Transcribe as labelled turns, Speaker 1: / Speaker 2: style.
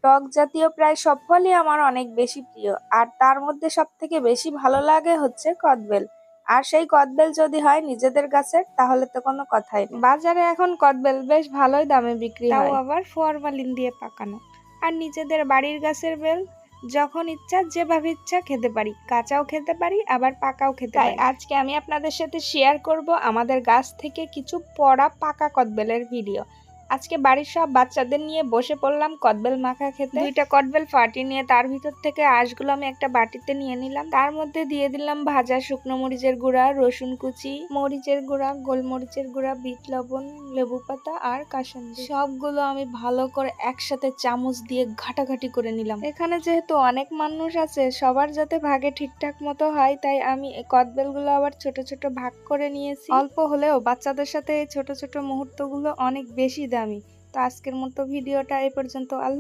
Speaker 1: টক জাতীয় প্রায় সব ফলই আমার অনেক বেশি প্রিয়, আর তার মধ্যে সবথেকে বেশি ভালো লাগে হচ্ছে কদবেল। আর সেই কদবেল যদি হয় নিজেদের গাছের, তাহলে তো কোনো কথাই নেই। বাজারে এখন কদবেল বেশ ভালোই দামে বিক্রি হয়, তাও আবার ফরমালিন দিয়ে পাকানো। আর নিজেদের বাড়ির গাছের বেল যখন ইচ্ছা যেভাবে ইচ্ছা খেতে পারি, কাঁচাও খেতে পারি আবার পাকাও খেতে পারি। আজকে আমি আপনাদের সাথে শেয়ার করব আমাদের গাছ থেকে কিছু পড়া পাকা কদবেলের ভিডিও। আজকে বাড়ির সব বাচ্চাদের নিয়ে বসে পড়লাম কদবেল মাখা খেতে। দুইটা কদবেল ফাটিয়ে নিয়ে তার ভিতর থেকে আঁশগুলো আমি একটা বাটিতে নিয়ে নিলাম। তার মধ্যে দিয়ে দিলাম ভাজা শুকনো মরিচের গুঁড়া, রসুন কুচি, মরিচের গুঁড়া, গোলমরিচের গুঁড়া, বিট লবণ, লেবু পাতা আর কাসুন্দি। সবগুলো আমি ভালো করে একসাথে চামচ দিয়ে ঘাটাঘাটি করে নিলাম। এখানে যেহেতু অনেক মানুষ আছে, সবার যাতে ভাগে ঠিকঠাক মতো হয়, তাই আমি এই কদবেলগুলো আবার ছোট ছোট ভাগ করে নিয়েছি। অল্প হলেও বাচ্চাদের সাথে এই ছোট ছোট মুহূর্তগুলো অনেক বেশি দামি। তো আজকের মতো ভিডিওটা এই পর্যন্ত। আল্লাহ।